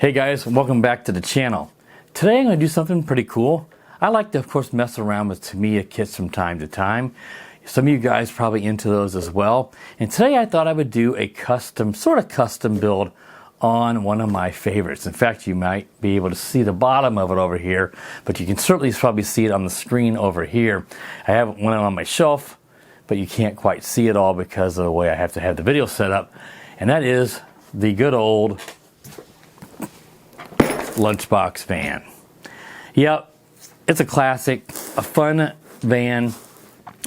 Hey guys, welcome back to the channel. Today I'm going to do something pretty cool. I like to, of course, mess around with Tamiya kits from time to time. Some of you guys probably into those as well. And today I thought I would do a custom build on one of my favorites. In fact, you might be able to see the bottom of it over here, but you can certainly probably see it on the screen over here. I have one on my shelf, but you can't quite see it all because of the way I have to have the video set up. And that is the good old lunchbox van. Yep, it's a classic, a fun van.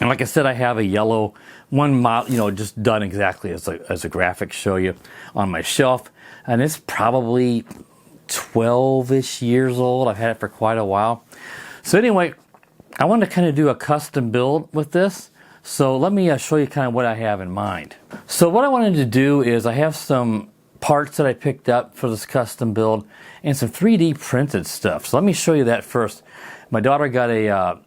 And like I said, I have a yellow one model, just done exactly as a graphic show you on my shelf. And it's probably 12-ish years old. I've had it for quite a while. So anyway, I wanted to kind of do a custom build with this. So let me show you kind of what I have in mind. So what I wanted to do is I have some parts that I picked up for this custom build and some 3D printed stuff. So let me show you that first. My daughter got a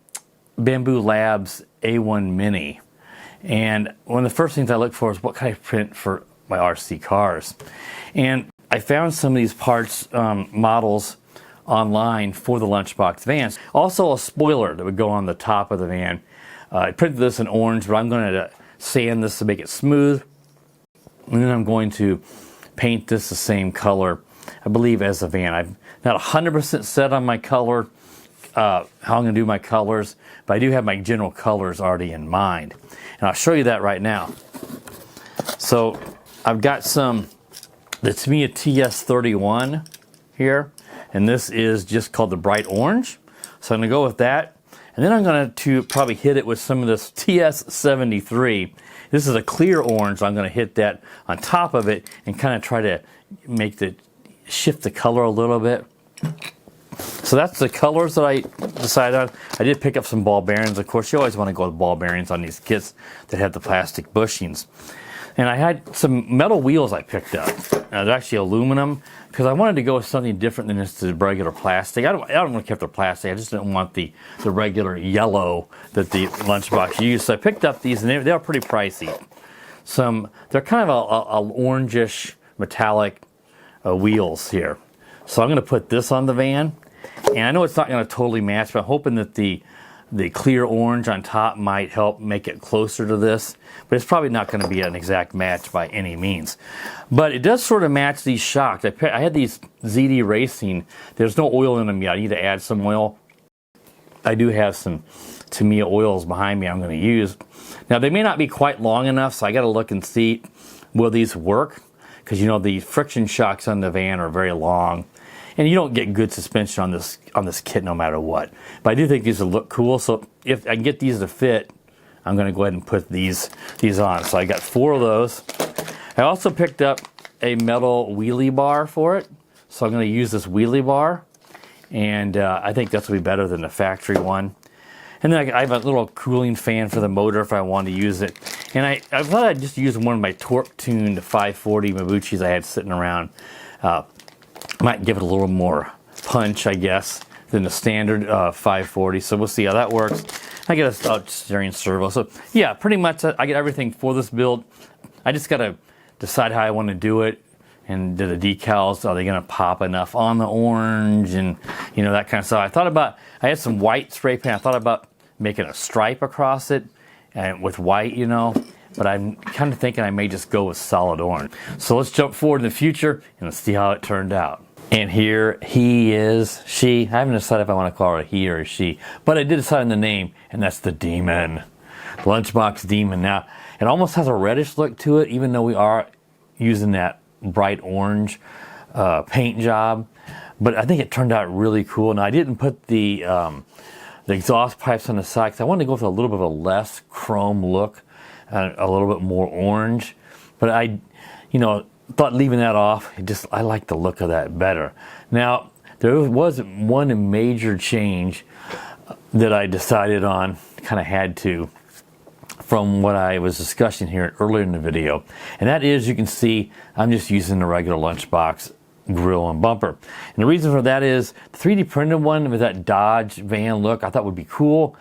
Bamboo Labs A1 Mini, and one of the first things I look for is what can I print for my RC cars. And I found some of these parts, models online for the lunchbox vans. Also a spoiler that would go on the top of the van. I printed this in orange, but I'm going to sand this to make it smooth. And then I'm going to paint this the same color, I believe, as the van. I'm not 100% set on my color, how I'm going to do my colors, but I do have my general colors already in mind. And I'll show you that right now. So I've got the Tamiya TS31 here, and this is just called the bright orange. So I'm going to go with that. And then I'm going to probably hit it with some of this TS73. This is a clear orange. I'm going to hit that on top of it and kind of try to shift the color a little bit. So that's the colors that I decided on. I did pick up some ball bearings. Of course, you always want to go with ball bearings on these kits that have the plastic bushings. And I had some metal wheels I picked up. They're actually aluminum because I wanted to go with something different than just the regular plastic. I don't want to keep the plastic. I just didn't want the regular yellow that the lunchbox used. So I picked up these, and they were pretty pricey. They're kind of a orangish metallic wheels here. So I'm going to put this on the van. And I know it's not going to totally match, but I'm hoping that the clear orange on top might help make it closer to this, but it's probably not going to be an exact match by any means. But it does sort of match these shocks. I had these ZD Racing. There's no oil in them yet. I need to add some oil. I do have some Tamiya oils behind me I'm going to use. Now, they may not be quite long enough, so I got to look and see, will these work? Because, the friction shocks on the van are very long. And you don't get good suspension on this kit no matter what. But I do think these will look cool. So if I can get these to fit, I'm going to go ahead and put these on. So I got 4 of those. I also picked up a metal wheelie bar for it. So I'm going to use this wheelie bar. And I think this will be better than the factory one. And then I have a little cooling fan for the motor if I want to use it. And I thought I'd just use one of my torque-tuned 540 Mabuchis I had sitting around. Might give it a little more punch, I guess, than the standard 540. So we'll see how that works. I get a steering servo. So yeah, pretty much I get everything for this build. I just got to decide how I want to do it. And do the decals, are they going to pop enough on the orange and, that kind of stuff. I had some white spray paint. I thought about making a stripe across it and with white, But I'm kind of thinking I may just go with solid orange. So let's jump forward in the future and let's see how it turned out. And here he is, she. I haven't decided if I want to call her a he or a she, but I did decide on the name, and that's the Demon. Lunchbox Demon. Now, it almost has a reddish look to it, even though we are using that bright orange paint job. But I think it turned out really cool. Now, I didn't put the exhaust pipes on the side because I wanted to go with a little bit of a less chrome look. A little bit more orange, but I thought leaving that off, I like the look of that better. Now, there was one major change that I decided on, kind of had to, from what I was discussing here earlier in the video, and that is, you can see I'm just using the regular lunchbox grill and bumper. And the reason for that is the 3D printed one with that Dodge van look I thought would be cool.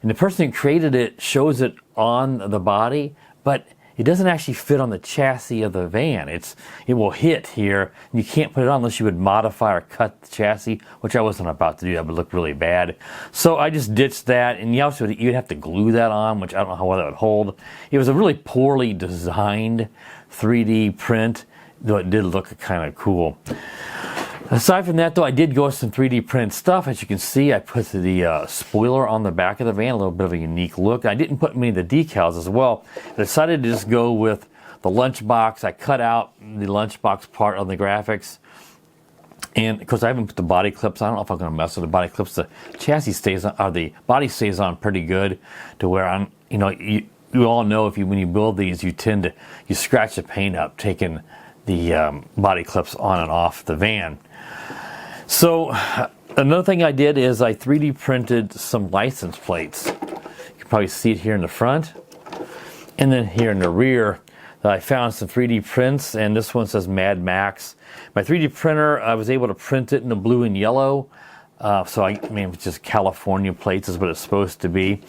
And the person who created it shows it on the body, but it doesn't actually fit on the chassis of the van. It will hit here, and you can't put it on unless you would modify or cut the chassis, which I wasn't about to do. That would look really bad. So I just ditched that, and you'd have to glue that on, which I don't know how well that would hold. It was a really poorly designed 3D print, though it did look kind of cool. Aside from that, though, I did go with some 3D print stuff. As you can see, I put the spoiler on the back of the van, a little bit of a unique look. I didn't put many of the decals as well. I decided to just go with the lunchbox. I cut out the lunchbox part on the graphics. And, of course, I haven't put the body clips. I don't know if I'm going to mess with the body clips. The chassis stays on, or the body stays on pretty good to where I'm, you all know when you build these, you scratch the paint up, taking the body clips on and off the van. So another thing I did is I 3D printed some license plates. You can probably see it here in the front. And then here in the rear, I found some 3D prints, and this one says Mad Max. My 3D printer, I was able to print it in the blue and yellow. So it's just California plates is what it's supposed to be.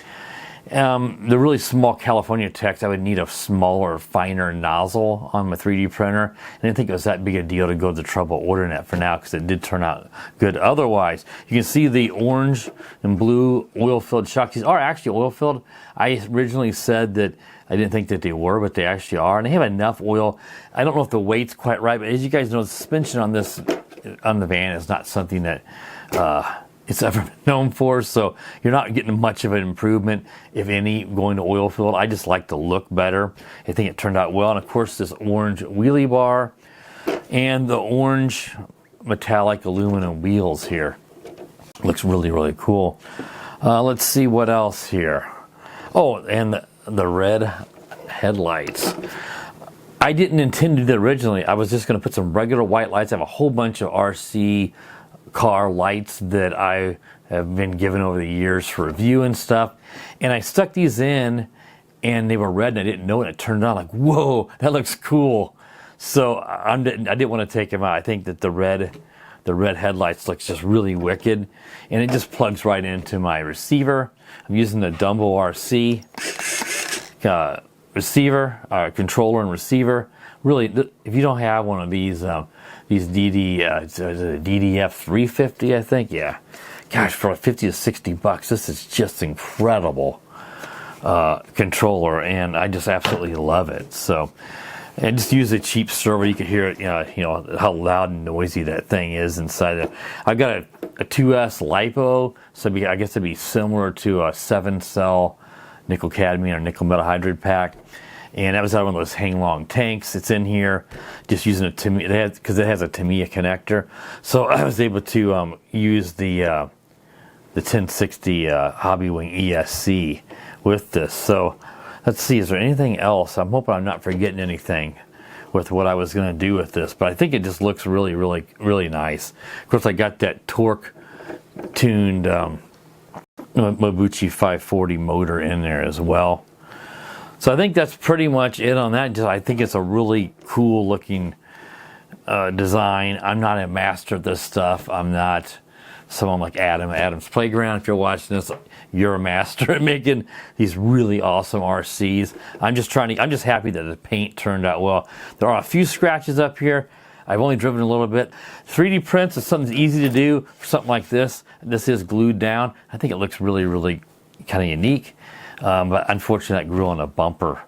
The really small California text, I would need a smaller, finer nozzle on my 3D printer. I didn't think it was that big a deal to go to the trouble ordering it for now, because it did turn out good otherwise. You can see the orange and blue oil-filled shocks. These are actually oil-filled. I originally said that I didn't think that they were, but they actually are. And they have enough oil. I don't know if the weight's quite right, but as you guys know, the suspension on the van is not something that it's ever been known for, so you're not getting much of an improvement, if any, going to oil filled. I just like to look better. I think it turned out well. And of course, this orange wheelie bar and the orange metallic aluminum wheels here looks really, really cool. Let's see what else here. Oh, and the red headlights. I didn't intend to do that originally. I was just going to put some regular white lights. I have a whole bunch of RC car lights that I have been given over the years for review and stuff, and I stuck these in, and they were red, and I didn't know it. It turned on like, whoa, that looks cool. So I didn't want to take them out. I think that the red headlights looks just really wicked, and it just plugs right into my receiver. I'm using the Dumbo RC receiver, controller and receiver. Really, if you don't have one of these DDF 350, I think, yeah. Gosh, for $50 to $60, this is just incredible controller, and I just absolutely love it. So, and just use a cheap server. You can hear it, how loud and noisy that thing is inside it. I've got a 2S LiPo, so I guess it'd be similar to a 7-cell nickel cadmium or nickel metal hydride pack. And that was out of one of those hang-long tanks. It's in here, just using a Tamiya, because it has a Tamiya connector. So I was able to use the 1060 Hobbywing ESC with this. So let's see, is there anything else? I'm hoping I'm not forgetting anything with what I was going to do with this. But I think it just looks really, really, really nice. Of course, I got that torque-tuned Mabuchi 540 motor in there as well. So I think that's pretty much it on that. I think it's a really cool looking design. I'm not a master of this stuff. I'm not someone like Adam's Playground. If you're watching this, you're a master at making these really awesome RCs. I'm just happy that the paint turned out well. There are a few scratches up here. I've only driven a little bit. 3D prints is something that's easy to do for something like this. This is glued down. I think it looks really, really kind of unique. But unfortunately, that grill on the bumper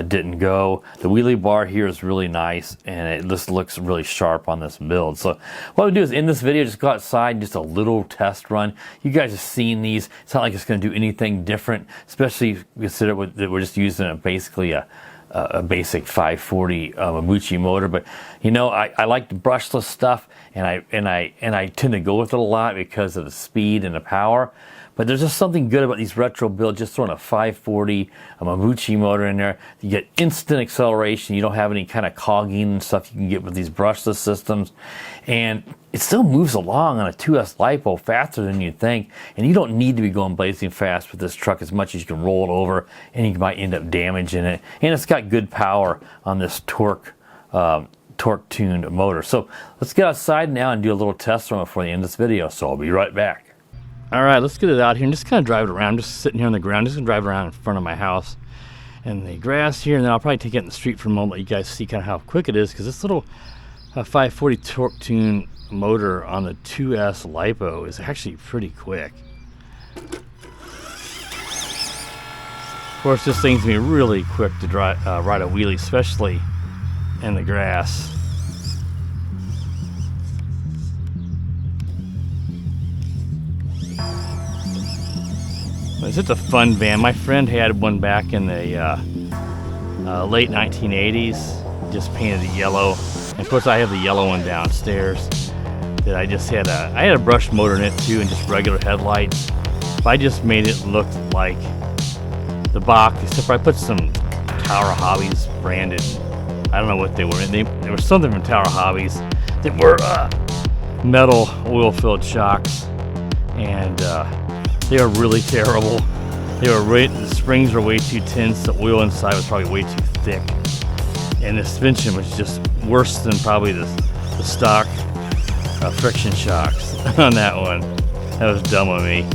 didn't go. The wheelie bar here is really nice, and it just looks really sharp on this build. So what we do is in this video, just go outside and just a little test run. You guys have seen these. It's not like it's going to do anything different, especially consider that we're just using basically a basic 540 Mabuchi motor. But I like the brushless stuff, and I tend to go with it a lot because of the speed and the power. But there's just something good about these retro builds, just throwing a 540, a Mabuchi motor in there. You get instant acceleration. You don't have any kind of cogging and stuff you can get with these brushless systems. And it still moves along on a 2S LiPo faster than you'd think. And you don't need to be going blazing fast with this truck as much as you can roll it over, and you might end up damaging it. And it's got good power on this torque-tuned motor. So let's get outside now and do a little test run before the end of this video. So I'll be right back. All right, let's get it out here and just kind of drive it around. Just sitting here on the ground, just gonna drive it around in front of my house in the grass here, and then I'll probably take it in the street for a moment, let you guys see kind of how quick it is, because this little 540 torque tune motor on the 2S LiPo is actually pretty quick. Of course, this thing's gonna be really quick to ride a wheelie, especially in the grass. It's just a fun van. My friend had one back in the late 1980s. Just painted it yellow. And of course, I have the yellow one downstairs. That I just had I had a brushed motor in it too, and just regular headlights. But I just made it look like the box, except for I put some Tower Hobbies branded. I don't know what they were. There was something from Tower Hobbies that were metal oil-filled shocks, and they were really terrible. The springs were way too tense. The oil inside was probably way too thick, and the suspension was just worse than probably the stock friction shocks on that one. That was dumb of me.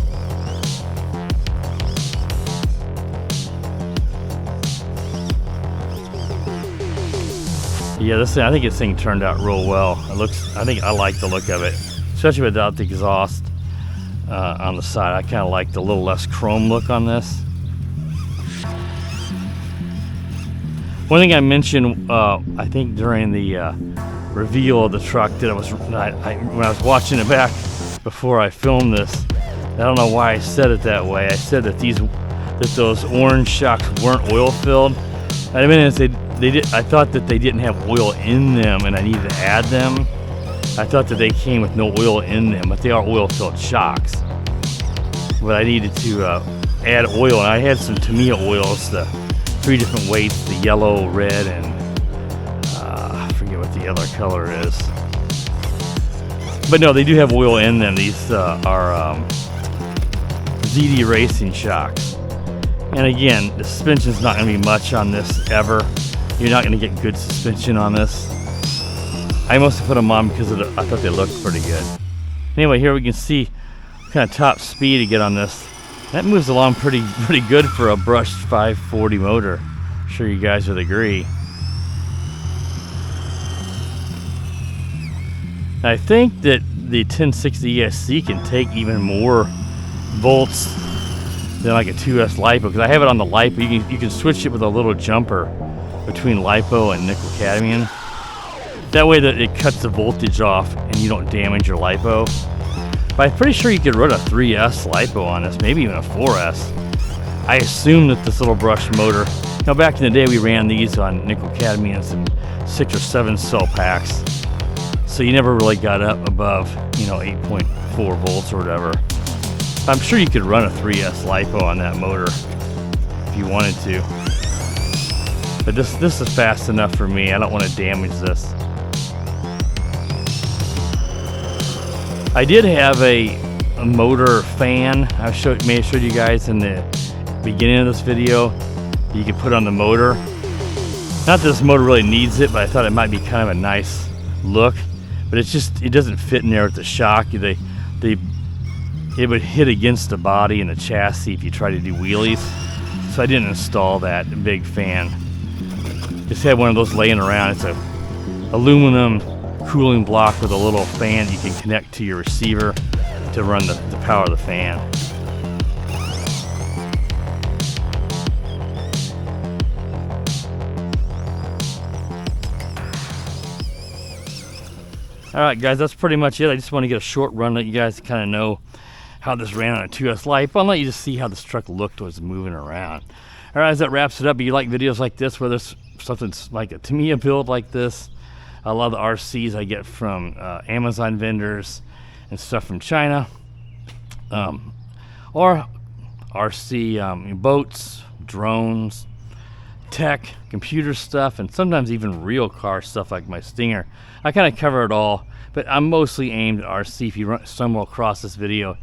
Yeah, this thing, I think this thing turned out real well. I like the look of it, especially without the exhaust on the side. I kind of like the little less chrome look on this. One thing I mentioned, I think during the reveal of the truck, that when I was watching it back before I filmed this, I don't know why I said it that way. I said that those orange shocks weren't oil filled. I mean, I thought that they didn't have oil in them, and I needed to add them. I thought that they came with no oil in them, but they are oil-filled shocks. But I needed to add oil, and I had some Tamiya oils, the 3 different weights, the yellow, red, and I forget what the other color is. But no, they do have oil in them. These are ZD Racing shocks. And again, the suspension's not going to be much on this ever. You're not going to get good suspension on this. I mostly put them on because I thought they looked pretty good. Anyway, here we can see what kind of top speed to get on this. That moves along pretty good for a brushed 540 motor. I'm sure you guys would agree. I think that the 1060 ESC can take even more volts than like a 2S LiPo, because I have it on the LiPo. You can switch it with a little jumper between LiPo and nickel cadmium. That way that it cuts the voltage off and you don't damage your LiPo. But I'm pretty sure you could run a 3S LiPo on this, maybe even a 4S. I assume that this little brush motor, back in the day we ran these on nickel cadmium and some 6 or 7 cell packs. So you never really got up above, 8.4 volts or whatever. I'm sure you could run a 3S LiPo on that motor if you wanted to. But this is fast enough for me. I don't want to damage this. I did have a motor fan. May have showed you guys in the beginning of this video. You could put on the motor. Not that this motor really needs it, but I thought it might be kind of a nice look. But it doesn't fit in there with the shock. It would hit against the body and the chassis if you try to do wheelies. So I didn't install that big fan. Just had one of those laying around. It's a aluminum cooling block with a little fan you can connect to your receiver to run the power of the fan. Alright guys, that's pretty much it. I just want to get a short run, let you guys kind of know how this ran on a 2S LiPo, and let you just see how this truck looked as it was moving around. Alright, that wraps it up. If you like videos like this, where there's something like a Tamiya build like this, a lot of the RCs I get from Amazon vendors and stuff from China, or RC boats, drones, tech, computer stuff, and sometimes even real car stuff like my Stinger. I kind of cover it all, but I'm mostly aimed at RC. If you stumble across this video,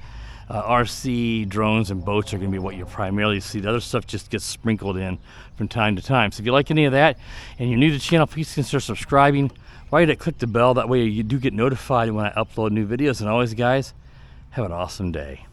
RC, drones, and boats are going to be what you primarily see. The other stuff just gets sprinkled in from time to time. So if you like any of that and you're new to the channel, please consider subscribing. While you're at it, click the bell. That way you do get notified when I upload new videos. And always, guys, have an awesome day.